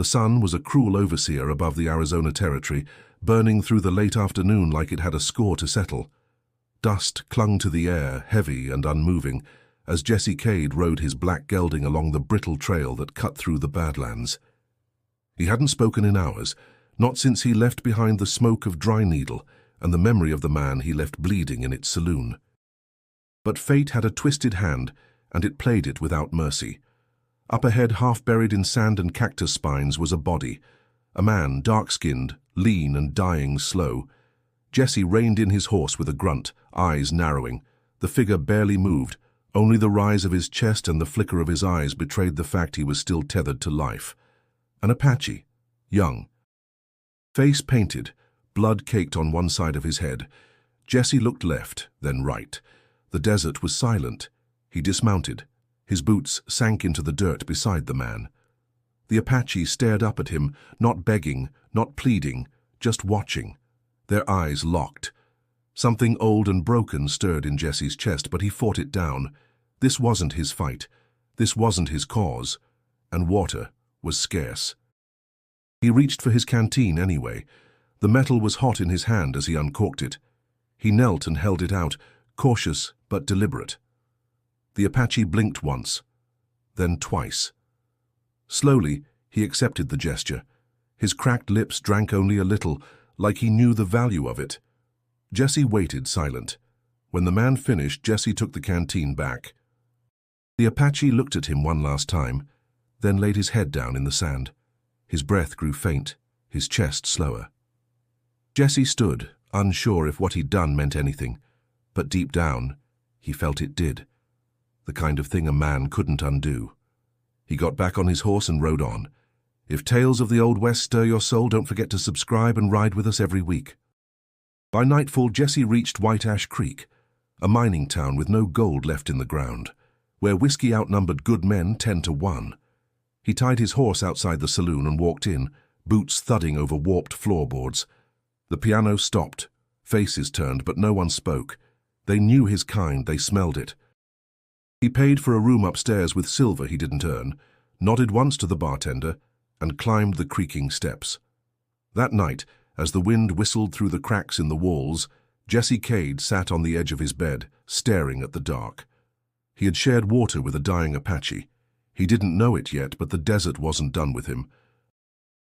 The sun was a cruel overseer above the Arizona territory, burning through the late afternoon like it had a score to settle. Dust clung to the air, heavy and unmoving, as Jesse Cade rode his black gelding along the brittle trail that cut through the Badlands. He hadn't spoken in hours, not since he left behind the smoke of Dry Needle and the memory of the man he left bleeding in its saloon. But fate had a twisted hand, and it played it without mercy. Up ahead, half buried in sand and cactus spines, was a body. A man, dark-skinned, lean and dying slow. Jesse reined in his horse with a grunt, eyes narrowing. The figure barely moved. Only the rise of his chest and the flicker of his eyes betrayed the fact he was still tethered to life. An Apache, young. Face painted, blood caked on one side of his head. Jesse looked left, then right. The desert was silent. He dismounted. His boots sank into the dirt beside the man. The Apache stared up at him, not begging, not pleading, just watching. Their eyes locked. Something old and broken stirred in Jesse's chest, but he fought it down. This wasn't his fight. This wasn't his cause. And water was scarce. He reached for his canteen anyway. The metal was hot in his hand as he uncorked it. He knelt and held it out, cautious but deliberate. The Apache blinked once, then twice. Slowly, he accepted the gesture. His cracked lips drank only a little, like he knew the value of it. Jesse waited silent. When the man finished, Jesse took the canteen back. The Apache looked at him one last time, then laid his head down in the sand. His breath grew faint, his chest slower. Jesse stood, unsure if what he'd done meant anything, but deep down, he felt it did. The kind of thing a man couldn't undo. He got back on his horse and rode on. If tales of the Old West stir your soul, don't forget to subscribe and ride with us every week. By nightfall, Jesse reached White Ash Creek, a mining town with no gold left in the ground, where whiskey outnumbered good men 10-1. He tied his horse outside the saloon and walked in, boots thudding over warped floorboards. The piano stopped, faces turned, but no one spoke. They knew his kind, they smelled it. He paid for a room upstairs with silver he didn't earn, nodded once to the bartender, and climbed the creaking steps. That night, as the wind whistled through the cracks in the walls, Jesse Cade sat on the edge of his bed, staring at the dark. He had shared water with a dying Apache. He didn't know it yet, but the desert wasn't done with him.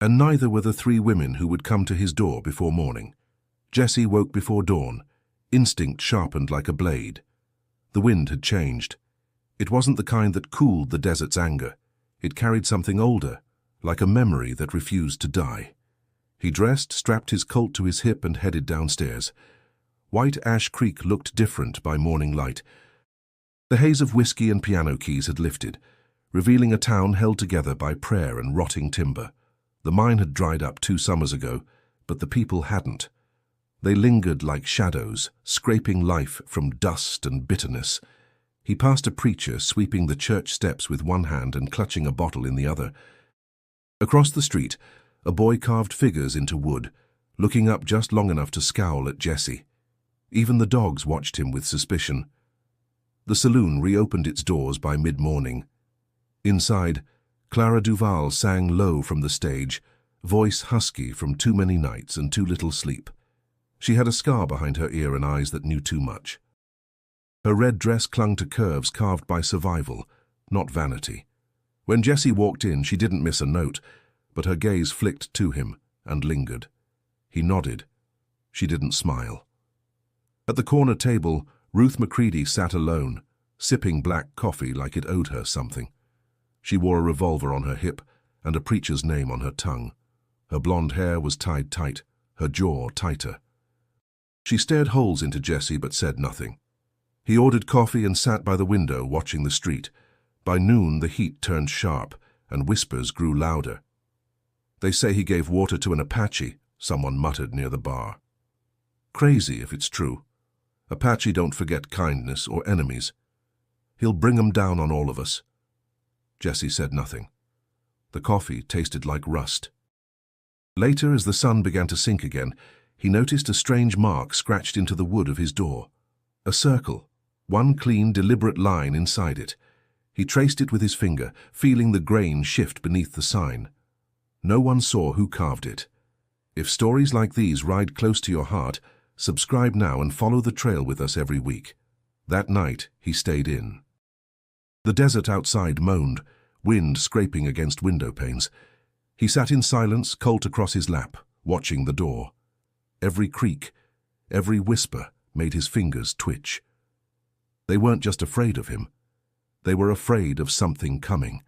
And neither were the 3 women who would come to his door before morning. Jesse woke before dawn, instinct sharpened like a blade. The wind had changed. It wasn't the kind that cooled the desert's anger. It carried something older, like a memory that refused to die. He dressed, strapped his Colt to his hip, and headed downstairs. White Ash Creek looked different by morning light. The haze of whiskey and piano keys had lifted, revealing a town held together by prayer and rotting timber. The mine had dried up 2 summers ago, but the people hadn't. They lingered like shadows, scraping life from dust and bitterness. He passed a preacher sweeping the church steps with one hand and clutching a bottle in the other. Across the street, a boy carved figures into wood, looking up just long enough to scowl at Jesse. Even the dogs watched him with suspicion. The saloon reopened its doors by mid-morning. Inside, Clara Duval sang low from the stage, voice husky from too many nights and too little sleep. She had a scar behind her ear and eyes that knew too much. Her red dress clung to curves carved by survival, not vanity. When Jesse walked in, she didn't miss a note, but her gaze flicked to him and lingered. He nodded. She didn't smile. At the corner table, Ruth McCready sat alone, sipping black coffee like it owed her something. She wore a revolver on her hip and a preacher's name on her tongue. Her blonde hair was tied tight, her jaw tighter. She stared holes into Jesse but said nothing. He ordered coffee and sat by the window watching the street. By noon, the heat turned sharp and whispers grew louder. "They say he gave water to an Apache," someone muttered near the bar. "Crazy if it's true. Apache don't forget kindness or enemies. He'll bring 'em down on all of us." Jesse said nothing. The coffee tasted like rust. Later, as the sun began to sink again, he noticed a strange mark scratched into the wood of his door. A circle, one clean, deliberate line inside it. He traced it with his finger, feeling the grain shift beneath the sign. No one saw who carved it. If stories like these ride close to your heart, subscribe now and follow the trail with us every week. That night, he stayed in. The desert outside moaned, wind scraping against window panes. He sat in silence, Colt across his lap, watching the door. Every creak, every whisper made his fingers twitch. They weren't just afraid of him. They were afraid of something coming.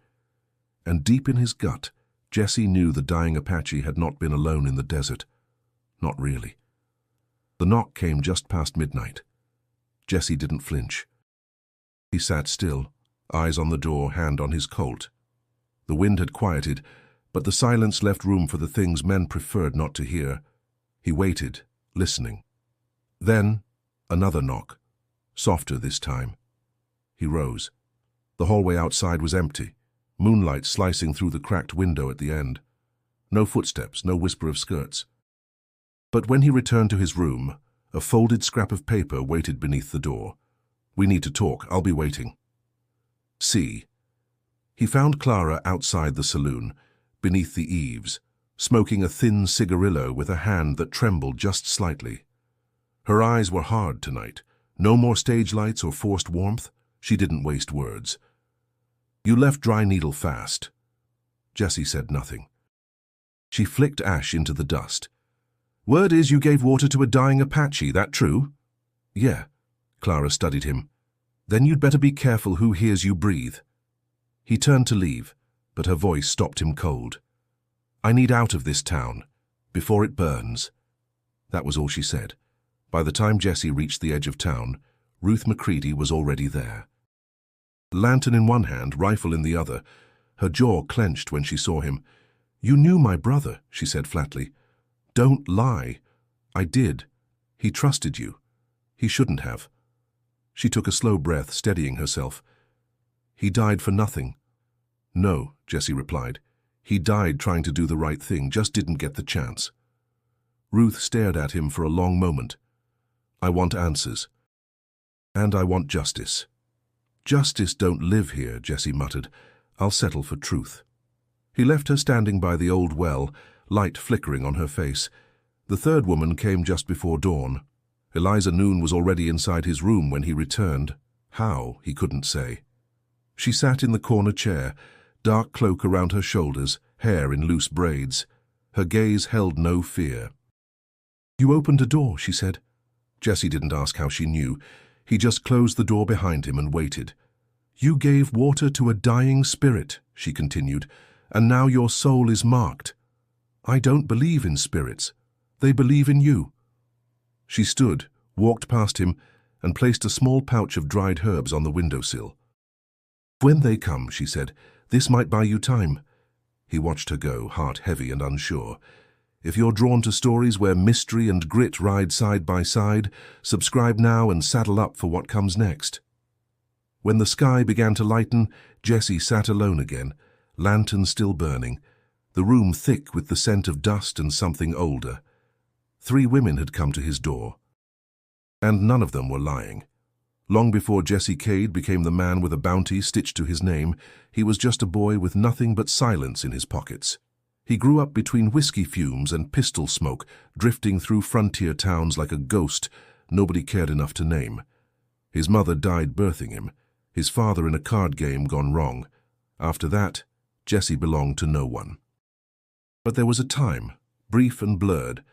And deep in his gut, Jesse knew the dying Apache had not been alone in the desert. Not really. The knock came just past midnight. Jesse didn't flinch. He sat still, eyes on the door, hand on his Colt. The wind had quieted, but the silence left room for the things men preferred not to hear. He waited, listening. Then, another knock, softer this time. He rose. The hallway outside was empty, moonlight slicing through the cracked window at the end. No footsteps, no whisper of skirts. But when he returned to his room, a folded scrap of paper waited beneath the door. "We need to talk. I'll be waiting." See. He found Clara outside the saloon, beneath the eaves, smoking a thin cigarillo with a hand that trembled just slightly. Her eyes were hard tonight. No more stage lights or forced warmth. She didn't waste words. "You left Dry Needle fast." Jesse said nothing. She flicked ash into the dust. "Word is you gave water to a dying Apache, that true?" "Yeah." Clara studied him. "Then you'd better be careful who hears you breathe." He turned to leave, but her voice stopped him cold. "I need out of this town, before it burns." That was all she said. By the time Jesse reached the edge of town, Ruth McCready was already there. Lantern in one hand, rifle in the other. Her jaw clenched when she saw him. "You knew my brother," she said flatly. "Don't lie." "I did. He trusted you. He shouldn't have." She took a slow breath, steadying herself. "He died for nothing." "No," Jesse replied. "He died trying to do the right thing, just didn't get the chance." Ruth stared at him for a long moment. "I want answers. And I want justice." "Justice don't live here," Jesse muttered. "I'll settle for truth." He left her standing by the old well, light flickering on her face. The third woman came just before dawn. Eliza Noon was already inside his room when he returned. How, he couldn't say. She sat in the corner chair, dark cloak around her shoulders, hair in loose braids. Her gaze held no fear. "You opened a door," she said. Jesse didn't ask how she knew. He just closed the door behind him and waited. "You gave water to a dying spirit," she continued, "and now your soul is marked. I don't believe in spirits. They believe in you." She stood, walked past him, and placed a small pouch of dried herbs on the windowsill. "When they come," she said, "this might buy you time." He watched her go, heart heavy and unsure. If you're drawn to stories where mystery and grit ride side by side, subscribe now and saddle up for what comes next. When the sky began to lighten, Jesse sat alone again, lantern still burning, the room thick with the scent of dust and something older. 3 women had come to his door. And none of them were lying. Long before Jesse Cade became the man with a bounty stitched to his name, he was just a boy with nothing but silence in his pockets. He grew up between whiskey fumes and pistol smoke, drifting through frontier towns like a ghost nobody cared enough to name. His mother died birthing him, his father in a card game gone wrong. After that, Jesse belonged to no one. But there was a time, brief and blurred,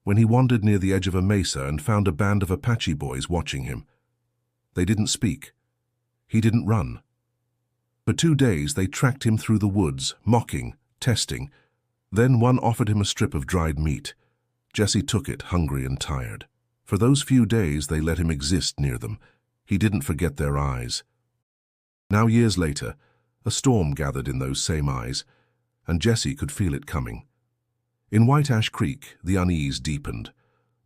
when he wandered near the edge of a mesa and found a band of Apache boys watching him. They didn't speak. He didn't run. For 2 days they tracked him through the woods, mocking, testing. Then one offered him a strip of dried meat. Jesse took it, hungry and tired. For those few days they let him exist near them. He didn't forget their eyes. Now years later, a storm gathered in those same eyes, and Jesse could feel it coming. In White Ash Creek, the unease deepened.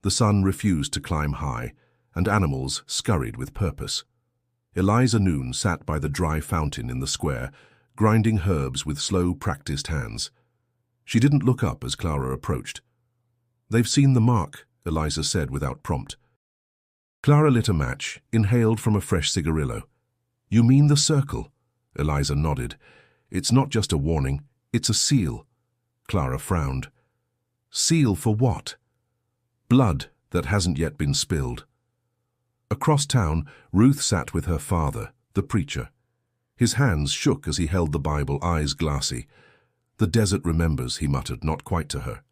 The sun refused to climb high, and animals scurried with purpose. Eliza Noon sat by the dry fountain in the square, grinding herbs with slow, practiced hands. She didn't look up as Clara approached. "They've seen the mark," Eliza said without prompt. Clara lit a match, inhaled from a fresh cigarillo. "You mean the circle?" Eliza nodded. "It's not just a warning, it's a seal." Clara frowned. Seal for what? Blood that hasn't yet been spilled. Across town, Ruth sat with her father, the preacher. His hands shook as he held the Bible, eyes glassy. The desert remembers, he muttered, not quite to her.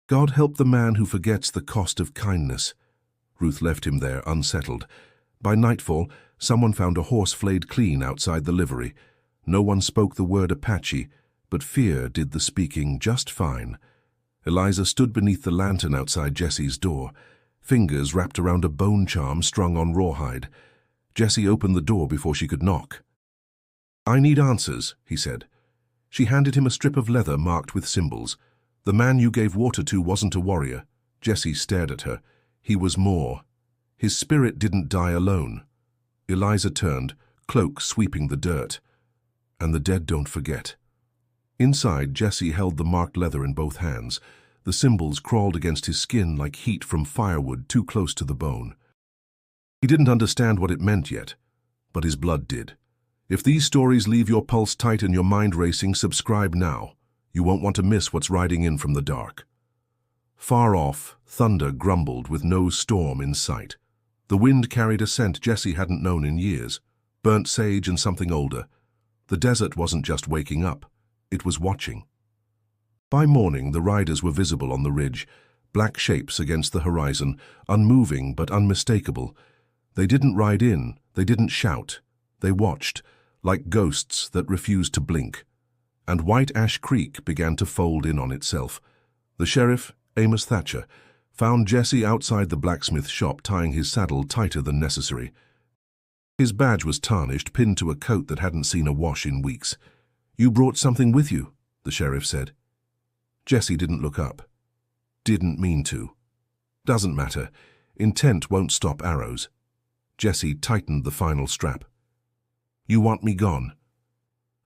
God help the man who forgets the cost of kindness. Ruth left him there, unsettled. By nightfall, someone found a horse flayed clean outside the livery. No one spoke the word Apache, but fear did the speaking just fine. Eliza stood beneath the lantern outside Jesse's door, fingers wrapped around a bone charm strung on rawhide. Jesse opened the door before she could knock. I need answers, he said. She handed him a strip of leather marked with symbols. The man you gave water to wasn't a warrior. Jesse stared at her. He was more. His spirit didn't die alone. Eliza turned, cloak sweeping the dirt. And the dead don't forget. Inside, Jesse held the marked leather in both hands. The symbols crawled against his skin like heat from firewood too close to the bone. He didn't understand what it meant yet, but his blood did. If these stories leave your pulse tight and your mind racing, subscribe now. You won't want to miss what's riding in from the dark. Far off, thunder grumbled with no storm in sight. The wind carried a scent Jesse hadn't known in years, burnt sage and something older. The desert wasn't just waking up, it was watching. By morning, the riders were visible on the ridge, black shapes against the horizon, unmoving but unmistakable. They didn't ride in, they didn't shout. They watched, like ghosts that refused to blink. And White Ash Creek began to fold in on itself. The sheriff, Amos Thatcher, found Jesse outside the blacksmith shop tying his saddle tighter than necessary. His badge was tarnished, pinned to a coat that hadn't seen a wash in weeks. You brought something with you, the sheriff said. Jesse didn't look up. Didn't mean to. Doesn't matter. Intent won't stop arrows. Jesse tightened the final strap. You want me gone?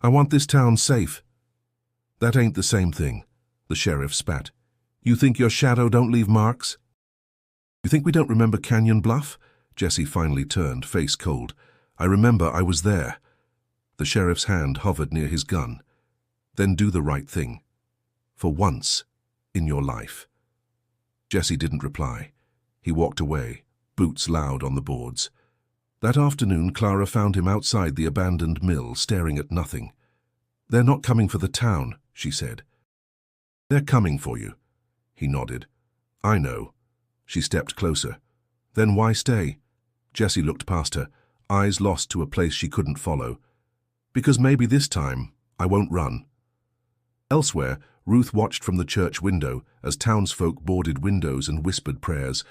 I want this town safe. That ain't the same thing, the sheriff spat. You think your shadow don't leave marks? You think we don't remember Canyon Bluff? Jesse finally turned, face cold. I remember I was there. The sheriff's hand hovered near his gun. Then do the right thing. For once in your life. Jesse didn't reply. He walked away, boots loud on the boards. That afternoon, Clara found him outside the abandoned mill, staring at nothing. They're not coming for the town, she said. They're coming for you. He nodded. I know. She stepped closer. Then why stay? Jesse looked past her, eyes lost to a place she couldn't follow. Because maybe this time, I won't run. Elsewhere, Ruth watched from the church window as townsfolk boarded windows and whispered prayers.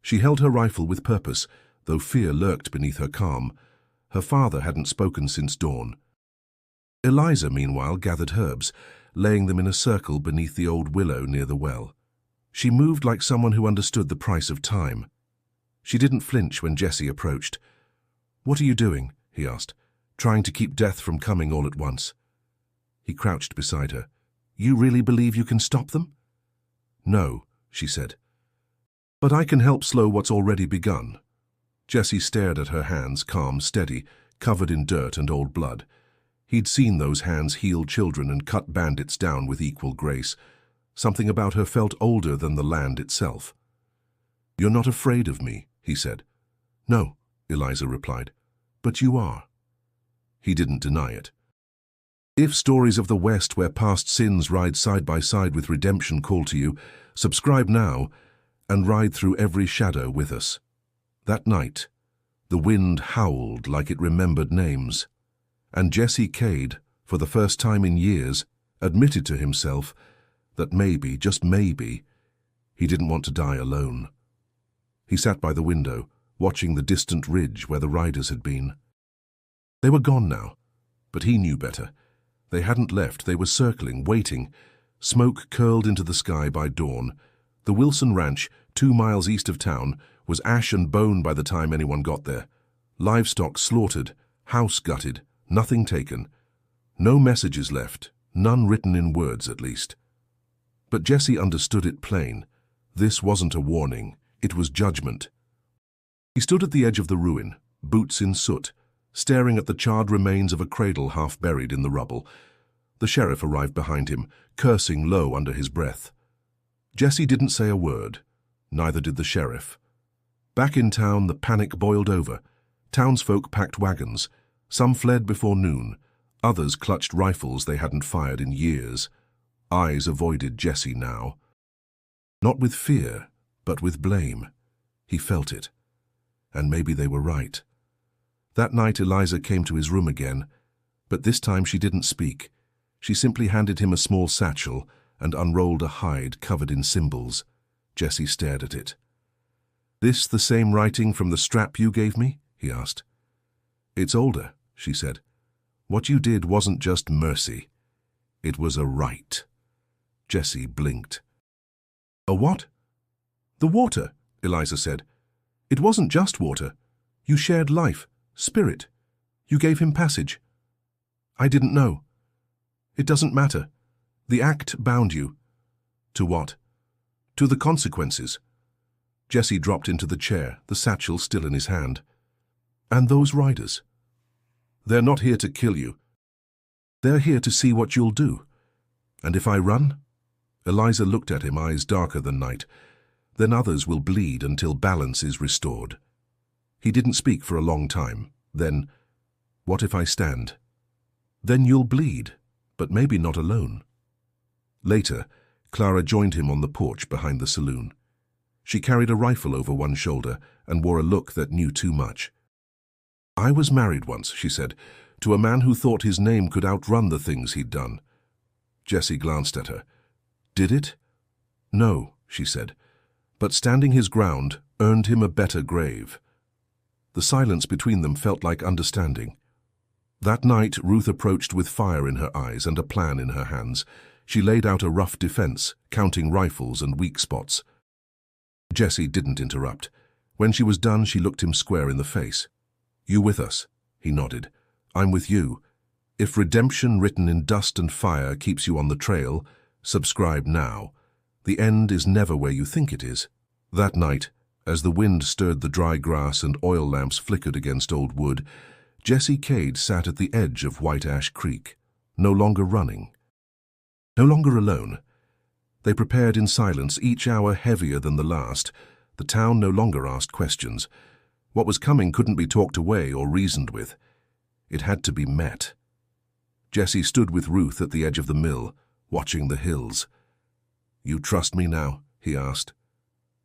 She held her rifle with purpose, though fear lurked beneath her calm. Her father hadn't spoken since dawn. Eliza, meanwhile, gathered herbs, laying them in a circle beneath the old willow near the well. She moved like someone who understood the price of time. She didn't flinch when Jesse approached. What are you doing? He asked, trying to keep death from coming all at once. He crouched beside her. You really believe you can stop them? No, she said. But I can help slow what's already begun. Jesse stared at her hands, calm, steady, covered in dirt and old blood. He'd seen those hands heal children and cut bandits down with equal grace. Something about her felt older than the land itself. You're not afraid of me, he said. No, Eliza replied. But you are. He didn't deny it. If stories of the West where past sins ride side by side with redemption call to you, subscribe now and ride through every shadow with us. That night, the wind howled like it remembered names, and Jesse Cade, for the first time in years, admitted to himself that maybe, just maybe, he didn't want to die alone. He sat by the window, watching the distant ridge where the riders had been. They were gone now, but he knew better. They hadn't left, they were circling, waiting. Smoke curled into the sky by dawn. The Wilson Ranch, 2 miles east of town, was ash and bone by the time anyone got there. Livestock slaughtered, house gutted, nothing taken. No messages left, none written in words at least. But Jesse understood it plain. This wasn't a warning, it was judgment. He stood at the edge of the ruin, boots in soot, staring at the charred remains of a cradle half buried in the rubble. The sheriff arrived behind him, cursing low under his breath. Jesse didn't say a word. Neither did the sheriff. Back in town, the panic boiled over. Townsfolk packed wagons. Some fled before noon. Others clutched rifles they hadn't fired in years. Eyes avoided Jesse now. Not with fear, but with blame. He felt it. And maybe they were right. That night Eliza came to his room again, but this time she didn't speak. She simply handed him a small satchel and unrolled a hide covered in symbols. Jesse stared at it. "This the same writing from the strap you gave me?" he asked. "It's older," she said. "What you did wasn't just mercy. It was a right." Jesse blinked. "A what?" "The water," Eliza said. "It wasn't just water. You shared life, spirit. You gave him passage." "I didn't know." "It doesn't matter. The act bound you." "To what?" "To the consequences." Jesse dropped into the chair, the satchel still in his hand. "And those riders? They're not here to kill you. They're here to see what you'll do. And if I run?" Eliza looked at him, eyes darker than night. "Then others will bleed until balance is restored." He didn't speak for a long time. Then, "What if I stand?" "Then you'll bleed, but maybe not alone." Later, Clara joined him on the porch behind the saloon. She carried a rifle over one shoulder and wore a look that knew too much. "I was married once," she said, "to a man who thought his name could outrun the things he'd done." Jesse glanced at her. "Did it?" "No," she said, "but standing his ground earned him a better grave." The silence between them felt like understanding. That night, Ruth approached with fire in her eyes and a plan in her hands. She laid out a rough defense, counting rifles and weak spots. Jesse didn't interrupt. When she was done, she looked him square in the face. "You with us?" He nodded. "I'm with you. If redemption written in dust and fire keeps you on the trail, subscribe now. The end is never where you think it is." That night, as the wind stirred the dry grass and oil lamps flickered against old wood, Jesse Cade sat at the edge of White Ash Creek, no longer running. No longer alone. They prepared in silence, each hour heavier than the last. The town no longer asked questions. What was coming couldn't be talked away or reasoned with. It had to be met. Jesse stood with Ruth at the edge of the mill, watching the hills. "You trust me now?" he asked.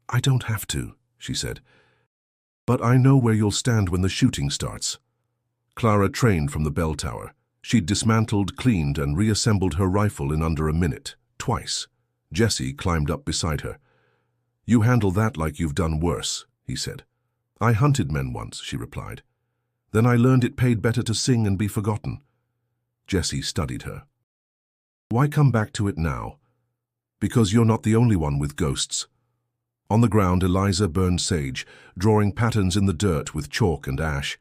"I don't have to," she said. "But I know where you'll stand when the shooting starts." Clara trained from the bell tower. She'd dismantled, cleaned, and reassembled her rifle in under a minute, twice. Jesse climbed up beside her. "You handle that like you've done worse," he said. "I hunted men once," she replied. "Then I learned it paid better to sing and be forgotten." Jesse studied her. "Why come back to it now?" "Because you're not the only one with ghosts." On the ground, Eliza burned sage, drawing patterns in the dirt with chalk and ash.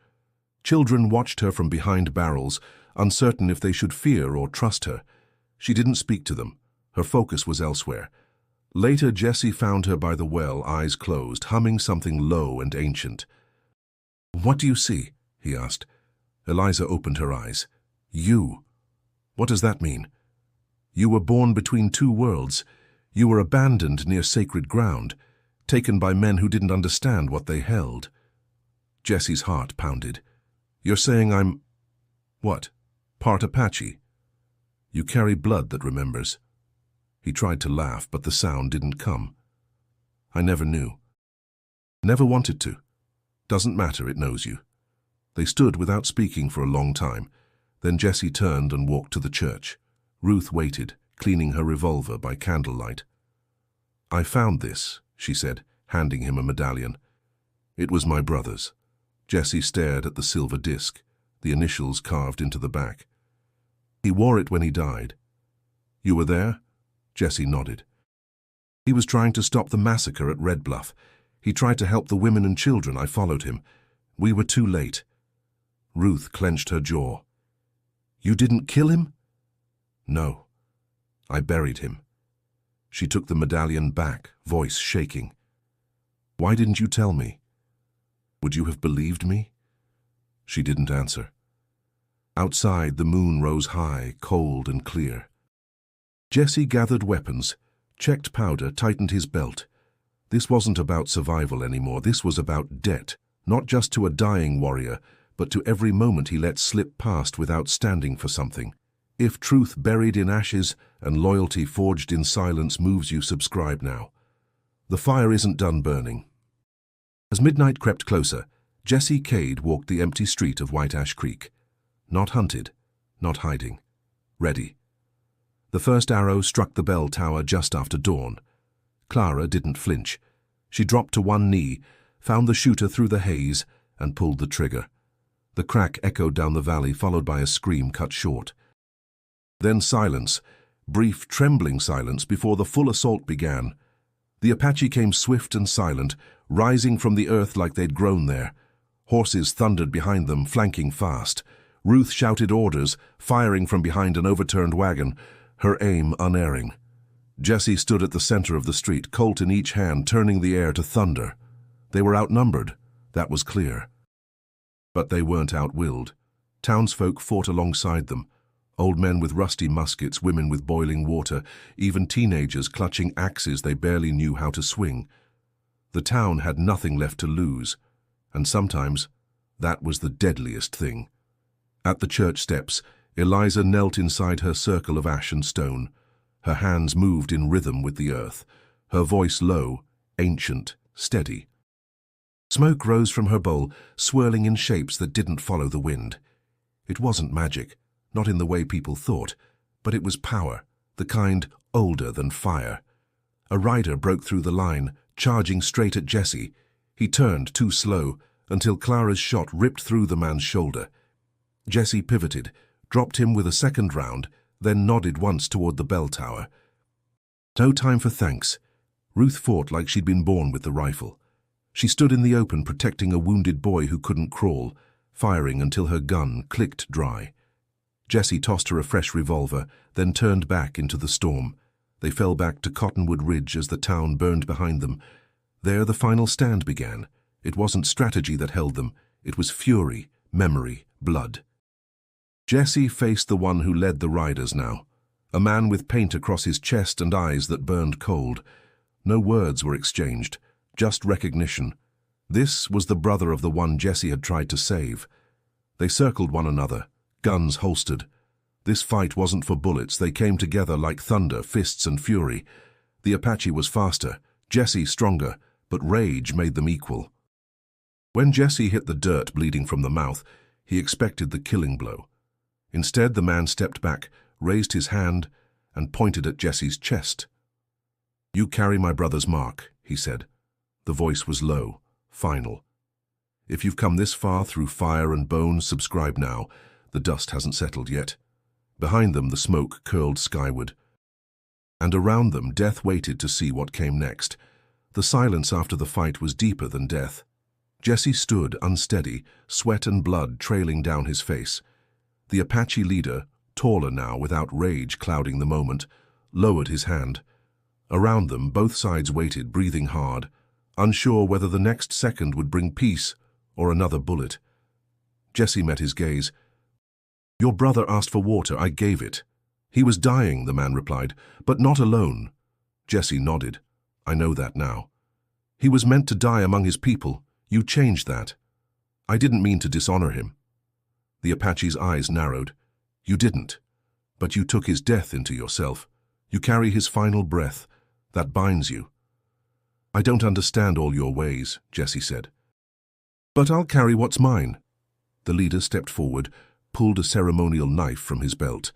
Children watched her from behind barrels, uncertain if they should fear or trust her. She didn't speak to them. Her focus was elsewhere. Later, Jesse found her by the well, eyes closed, humming something low and ancient. "What do you see?" he asked. Eliza opened her eyes. "You. What does that mean?" "You were born between two worlds. You were abandoned near sacred ground, taken by men who didn't understand what they held." Jesse's heart pounded. "You're saying I'm... what? Part Apache? You carry blood that remembers." He tried to laugh, but the sound didn't come. "I never knew. Never wanted to. Doesn't matter, it knows you." They stood without speaking for a long time. Then Jesse turned and walked to the church. Ruth waited, cleaning her revolver by candlelight. "I found this," she said, handing him a medallion. "It was my brother's." Jesse stared at the silver disc, the initials carved into the back. "He wore it when he died." "You were there?" Jesse nodded. "He was trying to stop the massacre at Red Bluff. He tried to help the women and children. I followed him. We were too late." Ruth clenched her jaw. "You didn't kill him?" "No. I buried him." She took the medallion back, voice shaking. "Why didn't you tell me? Would you have believed me?" She didn't answer. Outside, the moon rose high, cold and clear. Jesse gathered weapons, checked powder, tightened his belt. This wasn't about survival anymore. This was about debt, not just to a dying warrior, but to every moment he let slip past without standing for something. If truth buried in ashes and loyalty forged in silence moves you, subscribe now. The fire isn't done burning. As midnight crept closer, Jesse Cade walked the empty street of White Ash Creek. Not hunted, not hiding. Ready. The first arrow struck the bell tower just after dawn. Clara didn't flinch. She dropped to one knee, found the shooter through the haze, and pulled the trigger. The crack echoed down the valley, followed by a scream cut short. Then silence, brief, trembling silence before the full assault began. The Apache came swift and silent, rising from the earth like they'd grown there. Horses thundered behind them, flanking fast. Ruth shouted orders, firing from behind an overturned wagon, her aim unerring. Jesse stood at the center of the street, Colt in each hand, turning the air to thunder. They were outnumbered, that was clear. But they weren't outwilled. Townsfolk fought alongside them. Old men with rusty muskets, women with boiling water, even teenagers clutching axes they barely knew how to swing. The town had nothing left to lose, and sometimes that was the deadliest thing. At the church steps, Eliza knelt inside her circle of ash and stone. Her hands moved in rhythm with the earth, her voice low, ancient, steady. Smoke rose from her bowl, swirling in shapes that didn't follow the wind. It wasn't magic, not in the way people thought, but it was power, the kind older than fire. A rider broke through the line, charging straight at Jesse. He turned too slow, until Clara's shot ripped through the man's shoulder. Jesse pivoted, dropped him with a second round, then nodded once toward the bell tower. No time for thanks. Ruth fought like she'd been born with the rifle. She stood in the open protecting a wounded boy who couldn't crawl, firing until her gun clicked dry. Jesse tossed her a fresh revolver, then turned back into the storm. They fell back to Cottonwood Ridge as the town burned behind them. There the final stand began. It wasn't strategy that held them. It was fury, memory, blood. Jesse faced the one who led the riders now, a man with paint across his chest and eyes that burned cold. No words were exchanged, just recognition. This was the brother of the one Jesse had tried to save. They circled one another, guns holstered. This fight wasn't for bullets. They came together like thunder, fists and fury. The Apache was faster, Jesse stronger, but rage made them equal. When Jesse hit the dirt bleeding from the mouth, he expected the killing blow. Instead, the man stepped back, raised his hand, and pointed at Jesse's chest. "You carry my brother's mark," he said. The voice was low, final. "If you've come this far through fire and bone, subscribe now. The dust hasn't settled yet." Behind them, the smoke curled skyward. And around them, death waited to see what came next. The silence after the fight was deeper than death. Jesse stood unsteady, sweat and blood trailing down his face. The Apache leader, taller now without rage clouding the moment, lowered his hand. Around them, both sides waited, breathing hard, unsure whether the next second would bring peace or another bullet. Jesse met his gaze. "Your brother asked for water, I gave it." "He was dying," the man replied, "but not alone." Jesse nodded. "I know that now." "He was meant to die among his people. You changed that." "I didn't mean to dishonor him." The Apache's eyes narrowed. "You didn't, but you took his death into yourself. You carry his final breath. That binds you." "I don't understand all your ways," Jesse said. "But I'll carry what's mine." The leader stepped forward, pulled a ceremonial knife from his belt.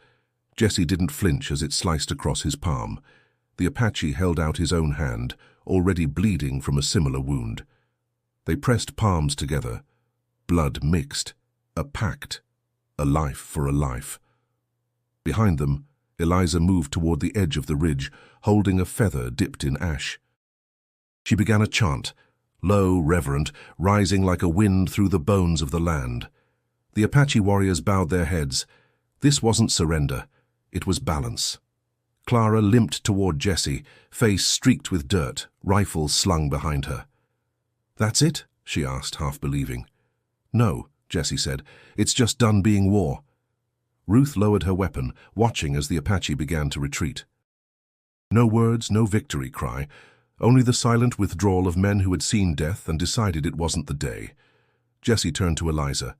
Jesse didn't flinch as it sliced across his palm. The Apache held out his own hand, already bleeding from a similar wound. They pressed palms together. Blood mixed. A pact. A life for a life. Behind them, Eliza moved toward the edge of the ridge, holding a feather dipped in ash. She began a chant, low, reverent, rising like a wind through the bones of the land. The Apache warriors bowed their heads. This wasn't surrender. It was balance. Clara limped toward Jesse, face streaked with dirt, rifle slung behind her. "That's it?" she asked, half believing. "No," Jesse said. "It's just done being war." Ruth lowered her weapon, watching as the Apache began to retreat. No words, no victory cry, only the silent withdrawal of men who had seen death and decided it wasn't the day. Jessie turned to Eliza.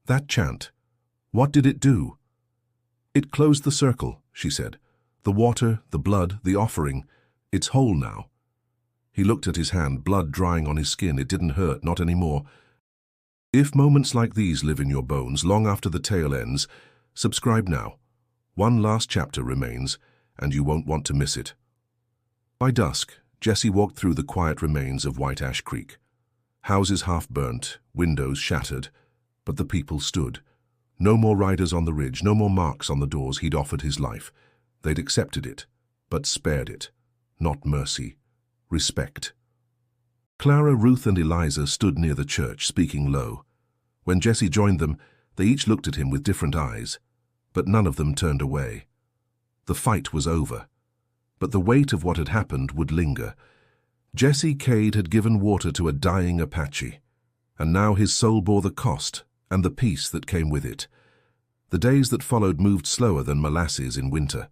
That chant, what did it do? It closed the circle, she said. The water, the blood, the offering, it's whole now. He looked at his hand, blood drying on his skin. It didn't hurt, not anymore. If moments like these live in your bones long after the tale ends, subscribe now. One last chapter remains, and you won't want to miss it. By dusk, Jessie walked through the quiet remains of White Ash Creek. Houses half burnt, windows shattered, but the people stood. No more riders on the ridge, no more marks on the doors. He'd offered his life. They'd accepted it, but spared it. Not mercy, respect. Clara, Ruth, and Eliza stood near the church, speaking low. When Jessie joined them, they each looked at him with different eyes, but none of them turned away. The fight was over, but the weight of what had happened would linger. Jesse Cade had given water to a dying Apache, and now his soul bore the cost and the peace that came with it. The days that followed moved slower than molasses in winter.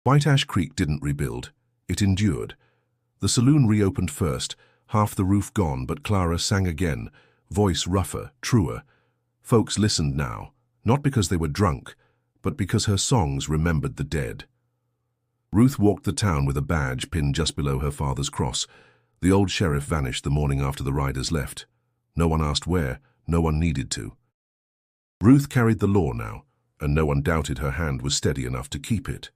White Ash Creek didn't rebuild, it endured. The saloon reopened first, half the roof gone, but Clara sang again, voice rougher, truer. Folks listened now, not because they were drunk, but because her songs remembered the dead. Ruth walked the town with a badge pinned just below her father's cross. The old sheriff vanished the morning after the riders left. No one asked where, no one needed to. Ruth carried the law now, and no one doubted her hand was steady enough to keep it.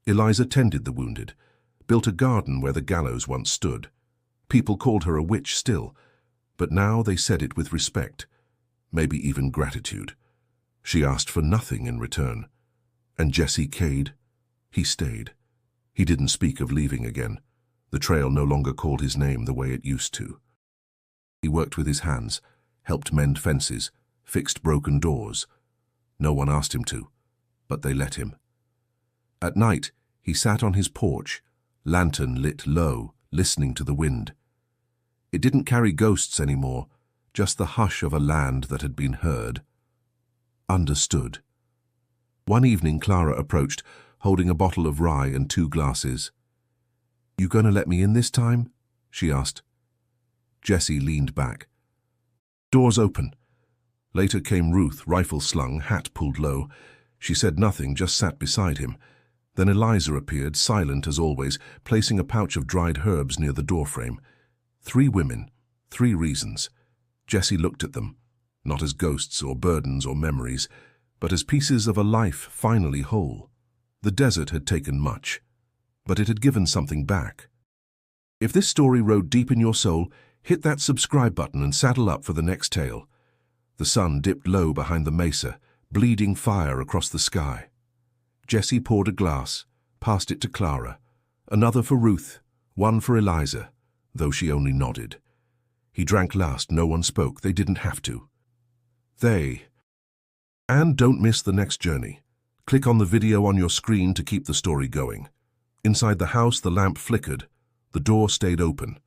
Eliza tended the wounded, built a garden where the gallows once stood. People called her a witch still, but now they said it with respect, maybe even gratitude. She asked for nothing in return. And Jesse Cade, he stayed. He didn't speak of leaving again. The trail no longer called his name the way it used to. He worked with his hands, helped mend fences, fixed broken doors. No one asked him to, but they let him. At night, he sat on his porch, lantern lit low, listening to the wind. It didn't carry ghosts anymore, just the hush of a land that had been heard. Understood. One evening Clara approached, holding a bottle of rye and 2 glasses. "You gonna let me in this time?" she asked. Jessie leaned back. Doors open. Later came Ruth, rifle slung, hat pulled low. She said nothing, just sat beside him. Then Eliza appeared, silent as always, placing a pouch of dried herbs near the doorframe. 3 women, 3 reasons. Jessie looked at them, not as ghosts or burdens or memories, but as pieces of a life finally whole. The desert had taken much, but it had given something back. If this story rode deep in your soul, hit that subscribe button and saddle up for the next tale. The sun dipped low behind the mesa, bleeding fire across the sky. Jessie poured a glass, passed it to Clara. Another for Ruth, one for Eliza, though she only nodded. He drank last, no one spoke, they didn't have to. And don't miss the next journey. Click on the video on your screen to keep the story going. Inside the house, the lamp flickered. The door stayed open.